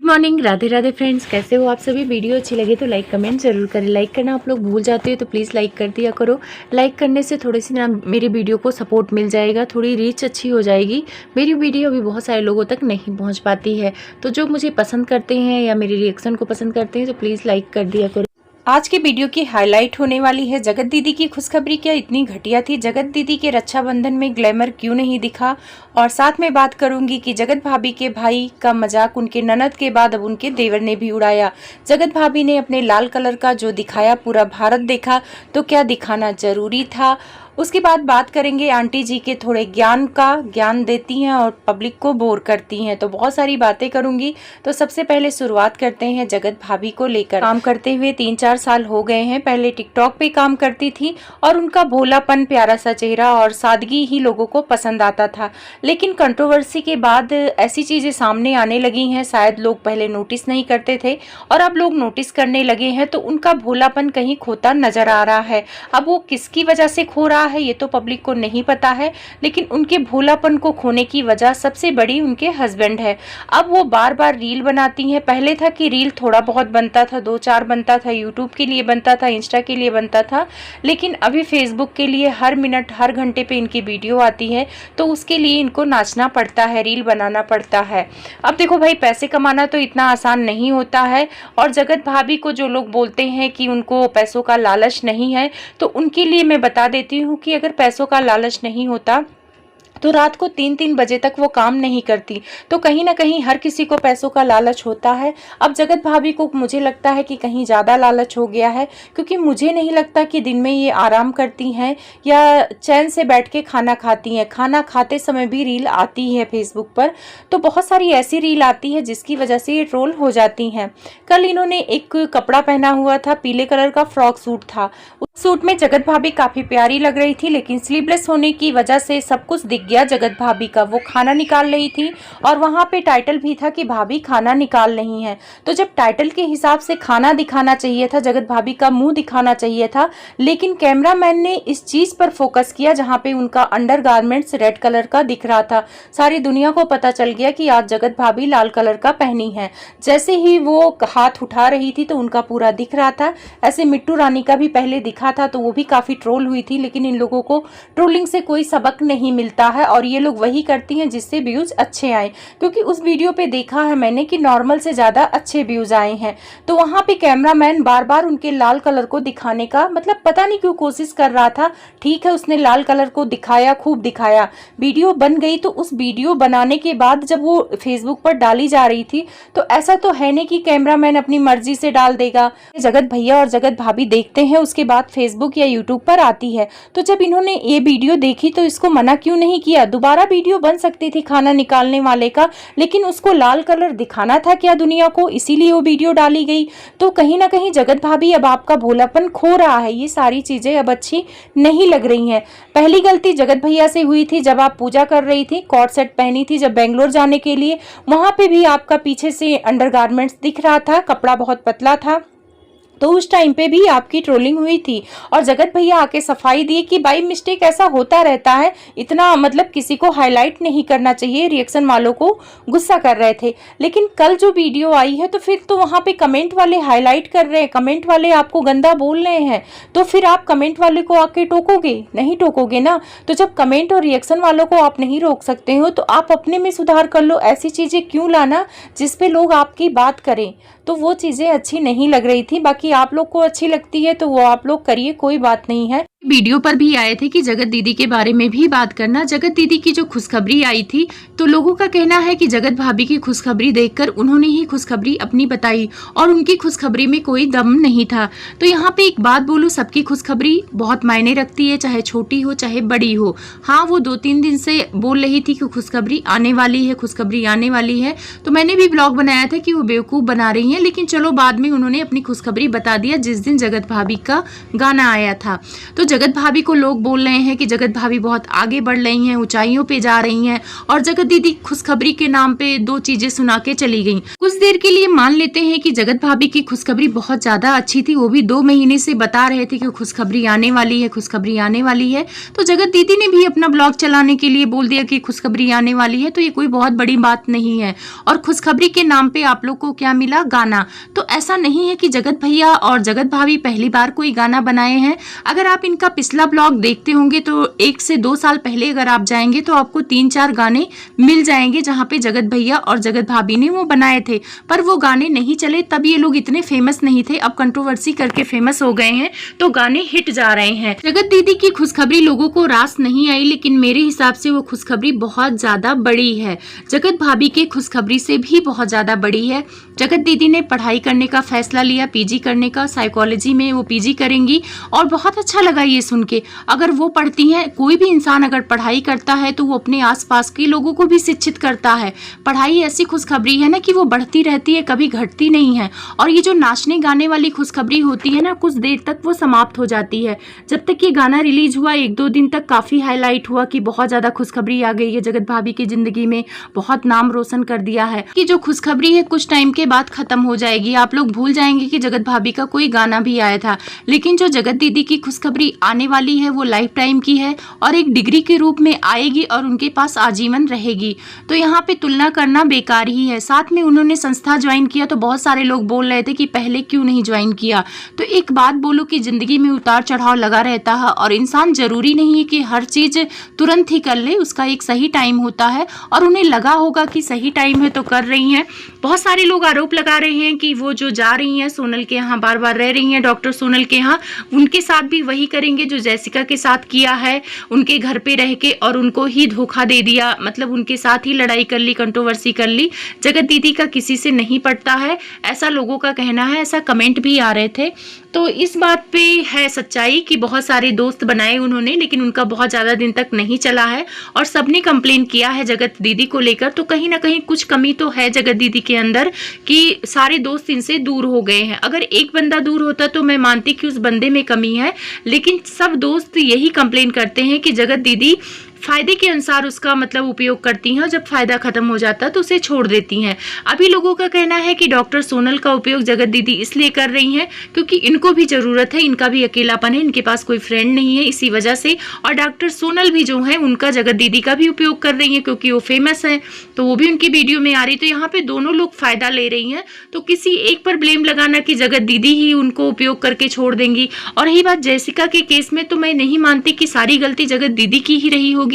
Morning, Radhe Radhe friends. कैसे हो आप सभी। वीडियो अच्छी लगे तो लाइक कमेंट जरूर करें। लाइक करना आप लोग भूल जाते हो तो प्लीज़ लाइक कर दिया करो। लाइक करने से थोड़ी सी ना मेरी वीडियो को सपोर्ट मिल जाएगा, थोड़ी रीच अच्छी हो जाएगी। मेरी वीडियो अभी बहुत सारे लोगों तक नहीं पहुंच पाती है, तो जो मुझे पसंद करते हैं या मेरे रिएक्शन को पसंद करते हैं तो प्लीज़ लाइक कर दिया करो। आज की वीडियो की हाईलाइट होने वाली है जगत दीदी की खुशखबरी। क्या इतनी घटिया थी? जगत दीदी के रक्षाबंधन में ग्लैमर क्यों नहीं दिखा? और साथ में बात करूंगी कि जगत भाभी के भाई का मजाक उनके ननद के बाद अब उनके देवर ने भी उड़ाया। जगत भाभी ने अपने लाल कलर का जो दिखाया पूरा भारत देखा, तो क्या दिखाना जरूरी था? उसके बाद बात करेंगे आंटी जी के थोड़े ज्ञान देती हैं और पब्लिक को बोर करती हैं, तो बहुत सारी बातें करूंगी। तो सबसे पहले शुरुआत करते हैं जगत भाभी को लेकर। काम करते हुए 3-4 साल हो गए हैं। पहले टिकटॉक पे काम करती थी और उनका भोलापन, प्यारा सा चेहरा और सादगी ही लोगों को पसंद आता था। लेकिन कंट्रोवर्सी के बाद ऐसी चीजें सामने आने लगी हैं, शायद लोग पहले नोटिस नहीं करते थे और अब लोग नोटिस करने लगे हैं, तो उनका भोलापन कहीं खोता नजर आ रहा है। अब वो किसकी वजह से खो रहा है ये तो पब्लिक को नहीं पता है, लेकिन उनके भोलापन को खोने की वजह सबसे बड़ी उनके हस्बैंड है। अब वो बार बार रील बनाती हैं। पहले था कि रील थोड़ा बहुत बनता था, 2-4 बनता था, यूट्यूब के लिए बनता था, इंस्टा के लिए बनता था, लेकिन अभी फेसबुक के लिए हर मिनट हर घंटे पे इनकी वीडियो आती है, तो उसके लिए इनको नाचना पड़ता है, रील बनाना पड़ता है। अब देखो भाई, पैसे कमाना तो इतना आसान नहीं होता है, और जगत भाभी को जो लोग बोलते हैं कि उनको पैसों का लालच नहीं है, तो उनके लिए मैं बता देती हूँ कि अगर पैसों का लालच नहीं होता तो रात को 3-3 बजे तक वो काम नहीं करती। तो कहीं ना कहीं हर किसी को पैसों का लालच होता है। अब जगत भाभी को मुझे लगता है कि कहीं ज़्यादा लालच हो गया है, क्योंकि मुझे नहीं लगता कि दिन में ये आराम करती हैं या चैन से बैठ के खाना खाती हैं। खाना खाते समय भी रील आती है फेसबुक पर, तो बहुत सारी ऐसी रील आती है जिसकी वजह से ये ट्रोल हो जाती हैं। कल इन्होंने एक कपड़ा पहना हुआ था, पीले कलर का फ्रॉक सूट था। उस सूट में जगत भाभी काफ़ी प्यारी लग रही थी, लेकिन स्लीवलेस होने की वजह से सब कुछ दिख गया जगत भाभी का। वो खाना निकाल रही थी और वहां पे टाइटल भी था कि भाभी खाना निकाल रही हैं। तो जब टाइटल के हिसाब से खाना दिखाना चाहिए था, जगत भाभी का मुंह दिखाना चाहिए था, लेकिन कैमरामैन ने इस चीज पर फोकस किया जहां पे उनका अंडरगारमेंट्स रेड कलर का दिख रहा था। सारी दुनिया को पता चल गया कि आज जगत भाभी लाल कलर का पहनी है। जैसे ही वो हाथ उठा रही थी तो उनका पूरा दिख रहा था। ऐसे मिट्टू रानी का भी पहले दिखा था, तो वो भी काफी ट्रोल हुई थी, लेकिन इन लोगों को ट्रोलिंग से कोई सबक नहीं मिलता है और ये लोग वही करती हैं जिससे व्यूज अच्छे आए। क्योंकि उस वीडियो पे देखा है मैंने कि नॉर्मल से ज्यादा अच्छे व्यूज आए हैं, तो वहां पे कैमरामैन बार बार उनके लाल कलर को दिखाने का मतलब पता नहीं क्यों कोशिश कर रहा था। ठीक है, उसने लाल कलर को दिखाया, खूब दिखाया, वीडियो बन गई। तो उस वीडियो बनाने के बाद जब वो फेसबुक पर डाली जा रही थी, तो ऐसा तो है नहीं कि कैमरामैन अपनी मर्जी से डाल देगा। जगत भैया और जगत भाभी देखते हैं, उसके बाद फेसबुक या यूट्यूब पर आती है। तो जब इन्होंने ये वीडियो देखी तो इसको मना क्यों नहीं किया? दोबारा वीडियो बन सकती थी खाना निकालने वाले का, लेकिन उसको लाल कलर दिखाना था क्या दुनिया को, इसीलिए वो वीडियो डाली गई। तो कहीं ना कहीं जगत भाभी अब आपका भोलापन खो रहा है। ये सारी चीजें अब अच्छी नहीं लग रही हैं। पहली गलती जगत भैया से हुई थी जब आप पूजा कर रही थी, कॉर्ड सेट पहनी थी जब बेंगलोर जाने के लिए, वहां पे भी आपका पीछे से अंडरगारमेंट्स दिख रहा था, कपड़ा बहुत पतला था, तो उस टाइम पे भी आपकी ट्रोलिंग हुई थी। और जगत भैया आके सफाई दी कि भाई मिस्टेक ऐसा होता रहता है, इतना मतलब किसी को हाईलाइट नहीं करना चाहिए। रिएक्शन वालों को गुस्सा कर रहे थे, लेकिन कल जो वीडियो आई है तो फिर तो वहां पे कमेंट वाले हाईलाइट कर रहे हैं, कमेंट वाले आपको गंदा बोल रहे हैं, तो फिर आप कमेंट वाले को आके टोकोगे? नहीं टोकोगे ना। तो जब कमेंट और रिएक्शन वालों को आप नहीं रोक सकते हो तो आप अपने में सुधार कर लो। ऐसी चीजें क्यों लाना जिसपे लोग आपकी बात करें? तो वो चीजें अच्छी नहीं लग रही थी। बाकी आप लोग को अच्छी लगती है तो वो आप लोग करिए, कोई बात नहीं है। वीडियो पर भी आए थे कि जगत दीदी के बारे में भी बात करना। जगत दीदी की जो खुशखबरी आई थी, तो लोगों का कहना है कि जगत भाभी की खुशखबरी देखकर उन्होंने ही खुशखबरी अपनी बताई और उनकी खुशखबरी में कोई दम नहीं था। तो यहाँ पे एक बात बोलूं, सबकी खुशखबरी बहुत मायने रखती है, चाहे छोटी हो चाहे बड़ी हो। हाँ, वो 2-3 दिन से बोल रही थी कि खुशखबरी आने वाली है, खुशखबरी आने वाली है, तो मैंने भी ब्लॉग बनाया था कि वो बेवकूफ बना रही है, लेकिन चलो बाद में उन्होंने अपनी खुशखबरी बता दिया जिस दिन जगत भाभी का गाना आया था। तो जगत भाभी को लोग बोल रहे हैं कि जगत भाभी बहुत आगे बढ़ रही हैं, ऊंचाइयों पे जा रही हैं, और जगत दीदी खुशखबरी के नाम पे 2 चीजें सुना के चली गई। कुछ देर के लिए मान लेते हैं कि जगत भाभी की खुशखबरी बहुत ज्यादा अच्छी थी, वो भी 2 महीने से बता रहे थे कि खुशखबरी आने वाली है, खुशखबरी आने वाली है। तो जगत दीदी ने भी अपना ब्लॉग चलाने के लिए बोल दिया कि खुशखबरी आने वाली है, तो ये कोई बहुत बड़ी बात नहीं है। और खुशखबरी के नाम पे आप लोग को क्या मिला? गाना। तो ऐसा नहीं है कि जगत भैया और जगत भाभी पहली बार कोई गाना बनाए हैं। अगर आप इनका पिछला ब्लॉग देखते होंगे तो 1 से 2 साल पहले अगर आप जाएंगे तो आपको 3-4 गाने मिल जाएंगे जहाँ पे जगत भैया और जगत भाभी ने वो बनाए थे, पर वो गाने नहीं चले, तब ये लोग इतने फेमस नहीं थे। अब कंट्रोवर्सी करके फेमस हो गए हैं तो गाने हिट जा रहे हैं। जगत दीदी की खुशखबरी लोगों को रास नहीं आई, लेकिन मेरे हिसाब से वो खुशखबरी बहुत ज्यादा बड़ी है, जगत भाभी के खुशखबरी से भी बहुत ज्यादा बड़ी है। जगत दीदी ने पढ़ाई करने का फैसला लिया, पीजी करने का, साइकोलॉजी में वो पीजी करेंगी, और बहुत अच्छा लगा ये सुन के। अगर वो पढ़ती हैं, कोई भी इंसान अगर पढ़ाई करता है तो वो अपने आसपास के लोगों को भी शिक्षित करता है। पढ़ाई ऐसी खुशखबरी है ना कि वो बढ़ती रहती है, कभी घटती नहीं है। और ये जो नाचने गाने वाली खुशखबरी होती है ना, कुछ देर तक वो समाप्त हो जाती है। जब तक ये गाना रिलीज हुआ 1-2 दिन तक काफी हाईलाइट हुआ कि बहुत ज्यादा खुशखबरी आ गई है जगत भाभी की जिंदगी में, बहुत नाम रोशन कर दिया है। कि जो खुशखबरी है कुछ टाइम के बाद खत्म हो जाएगी, आप लोग भूल जाएंगे कि जगत भाभी का कोई गाना भी आया था। लेकिन जो जगत दीदी की खुशखबरी आने वाली है वो लाइफ टाइम की है और एक डिग्री के रूप में आएगी और उनके पास आजीवन रहेगी। तो यहाँ पे तुलना करना बेकार ही है। साथ में उन्होंने संस्था ज्वाइन किया तो बहुत सारे लोग बोल रहे थे कि पहले क्यों नहीं ज्वाइन किया। तो एक बात बोलो कि जिंदगी में उतार चढ़ाव लगा रहता है और इंसान जरूरी नहीं है कि हर चीज तुरंत ही कर ले, उसका एक सही टाइम होता है और उन्हें लगा होगा कि सही टाइम है तो कर रही हैं। बहुत सारे लोग आरोप लगा रहे हैं कि वो जो जा रही हैं सोनल के यहाँ, बार बार रह रही हैं डॉक्टर सोनल के यहाँ, उनके साथ भी वही करेंगे जो जैसिका के साथ किया है, उनके घर पे रह के और उनको ही धोखा दे दिया, मतलब उनके साथ ही लड़ाई कर ली, कंट्रोवर्सी कर ली। जगत दीदी का किसी से नहीं पड़ता है, ऐसा लोगों का कहना है, ऐसा कमेंट भी आ रहे थे। तो इस बात पे है सच्चाई कि बहुत सारे दोस्त बनाए उन्होंने, लेकिन उनका बहुत ज्यादा दिन तक नहीं चला है और सबने कंप्लेन किया है जगत दीदी को लेकर। तो कहीं ना कहीं कुछ कमी तो है जगत दीदी के अंदर कि सारे दोस्त इनसे दूर हो गए हैं। अगर एक बंदा दूर होता तो मैं मानती कि उस बंदे में कमी है, लेकिन सब दोस्त यही कंप्लेन करते हैं कि जगत दीदी फायदे के अनुसार उसका मतलब उपयोग करती हैं और जब फायदा खत्म हो जाता है तो उसे छोड़ देती हैं। अभी लोगों का कहना है कि डॉक्टर सोनल का उपयोग जगत दीदी इसलिए कर रही हैं क्योंकि इनको भी जरूरत है, इनका भी अकेलापन है, इनके पास कोई फ्रेंड नहीं है, इसी वजह से। और डॉक्टर सोनल भी जो है उनका जगत दीदी का भी उपयोग कर रही है क्योंकि वो फेमस है, तो वो भी उनकी वीडियो में आ रही। तो यहाँ पे दोनों लोग फायदा ले रही हैं, तो किसी एक पर ब्लेम लगाना कि जगत दीदी ही उनको उपयोग करके छोड़ देंगी। और रही बात जैसिका के केस में, तो मैं नहीं मानती कि सारी गलती जगत दीदी की ही रही होगी,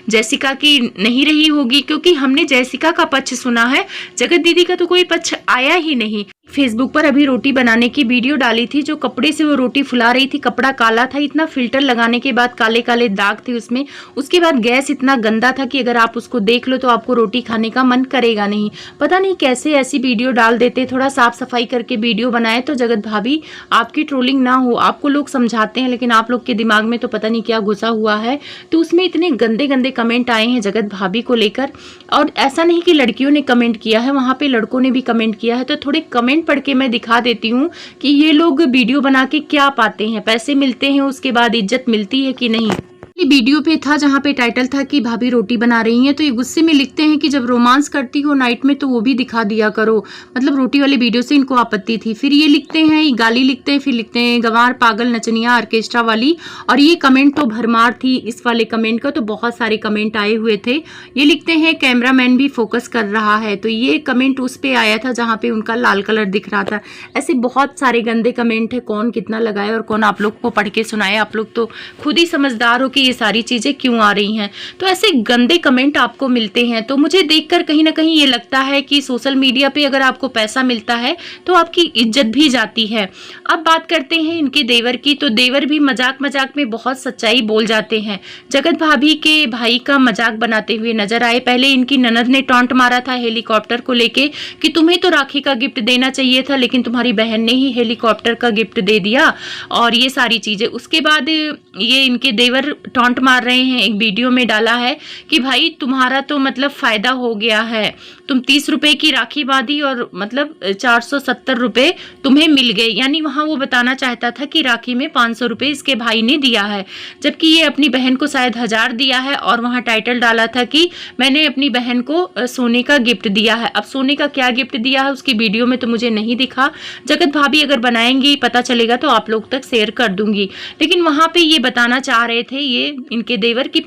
जैसिका की नहीं रही होगी, क्योंकि हमने जैसिका का पक्ष सुना है, जगत दीदी का तो कोई पक्ष आया ही नहीं। फेसबुक पर अभी रोटी बनाने की वीडियो डाली थी, जो कपड़े से वो रोटी फुला रही थी, कपड़ा काला था, इतना फिल्टर लगाने के बाद काले काले दाग थे उसमें। उसके बाद गैस इतना गंदा था कि अगर आप उसको देख लो तो आपको रोटी खाने का मन करेगा नहीं। पता नहीं कैसे ऐसी वीडियो डाल देते, थोड़ा साफ सफाई करके वीडियो बनाए तो जगत भाभी आपकी ट्रोलिंग ना हो। आपको लोग समझाते हैं लेकिन आप लोग के दिमाग में तो पता नहीं क्या घुसा हुआ है। तो उसमें इतने गंदे गंदे कमेंट आए हैं जगत भाभी को लेकर, और ऐसा नहीं कि लड़कियों ने कमेंट किया है, वहां पे लड़कों ने भी कमेंट किया है। तो थोड़े कमेंट पढ़ के मैं दिखा देती हूँ कि ये लोग वीडियो बना के क्या पाते हैं, पैसे मिलते हैं, उसके बाद इज्जत मिलती है कि नहीं। वीडियो पे था जहाँ पे टाइटल था कि भाभी रोटी बना रही हैं, तो ये गुस्से में लिखते हैं कि जब रोमांस करती हो नाइट में तो वो भी दिखा दिया करो, मतलब रोटी वाले वीडियो से इनको आपत्ति थी। फिर ये लिखते हैं, ये गाली लिखते हैं, फिर लिखते हैं गंवार पागल नचनिया ऑर्केस्ट्रा वाली। और ये कमेंट तो भरमार थी इस वाले कमेंट का, तो बहुत सारे कमेंट आए हुए थे। ये लिखते हैं कैमरामैन भी फोकस कर रहा है, तो ये कमेंट उस पे आया था जहाँ पे उनका लाल कलर दिख रहा था। ऐसे बहुत सारे गंदे कमेंट है, कौन कितना लगाए और कौन आप लोग को पढ़ के सुनाए, आप लोग तो खुद ही समझदार हो कि ये सारी चीजें क्यों आ रही हैं। तो ऐसे गंदे कमेंट आपको मिलते हैं, तो मुझे देखकर कहीं ना कहीं ये लगता है कि सोशल मीडिया पे अगर आपको पैसा मिलता है तो आपकी इज्जत भी जाती है। अब बात करते हैं इनके देवर की, तो देवर भी मजाक मजाक में बहुत सच्चाई बोल जाते हैं। जगत भाभी के भाई का मजाक बनाते हुए नजर आए। पहले इनकी ननद ने टॉन्ट मारा था हेलीकॉप्टर को लेके कि तुम्हें तो राखी का गिफ्ट देना चाहिए था, लेकिन तुम्हारी बहन ने ही हेलीकॉप्टर का गिफ्ट दे दिया, और ये सारी चीजें। उसके बाद ये इनके देवर टॉन्ट मार रहे हैं, एक वीडियो में डाला है कि भाई तुम्हारा तो मतलब फायदा हो गया है, तुम 30 रुपए की राखी बांधी और मतलब 470 रुपए तुम्हें मिल गए। यानी वहाँ वो बताना चाहता था कि राखी में 500 रुपए इसके भाई ने दिया है, जबकि ये अपनी बहन को शायद 1000 दिया है और वहाँ टाइटल डाला था कि मैंने अपनी बहन को सोने का गिफ्ट दिया है। अब सोने का क्या गिफ्ट दिया है उसकी वीडियो में तो मुझे नहीं दिखा। जगत भाभी अगर बनाएंगी, पता चलेगा तो आप लोग तक शेयर कर दूंगी। लेकिन वहाँ पे ये बताना चाह रहे थे, ये इनके देवर की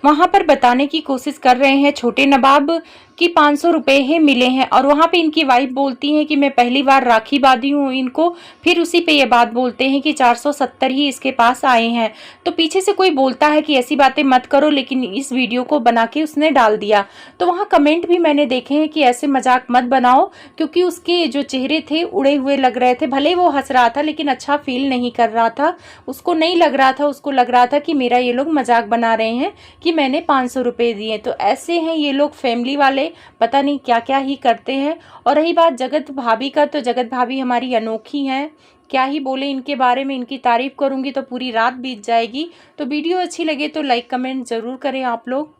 वहाँ पर बताने की कोशिश कर रहे हैं छोटे नवाब कि 500 रुपए ही मिले हैं। और वहाँ पे इनकी वाइफ बोलती हैं कि मैं पहली बार राखी बांधी हूँ इनको। फिर उसी पे ये बात बोलते हैं कि 470 ही इसके पास आए हैं। तो पीछे से कोई बोलता है कि ऐसी बातें मत करो, लेकिन इस वीडियो को बना के उसने डाल दिया। तो वहाँ कमेंट भी मैंने देखे हैं कि ऐसे मजाक मत बनाओ, क्योंकि उसके जो चेहरे थे उड़े हुए लग रहे थे। भले वो हंस रहा था लेकिन अच्छा फील नहीं कर रहा था, उसको नहीं लग रहा था, उसको लग रहा था कि मेरा ये लोग मजाक बना रहे हैं कि मैंने 500 रुपए दिए। तो ऐसे हैं ये लोग फैमिली वाले, पता नहीं क्या क्या ही करते हैं। और रही बात जगत भाभी का, तो जगत भाभी हमारी अनोखी हैं, क्या ही बोले इनके बारे में। इनकी तारीफ करूंगी तो पूरी रात बीत जाएगी। तो वीडियो अच्छी लगे तो लाइक कमेंट जरूर करें आप लोग।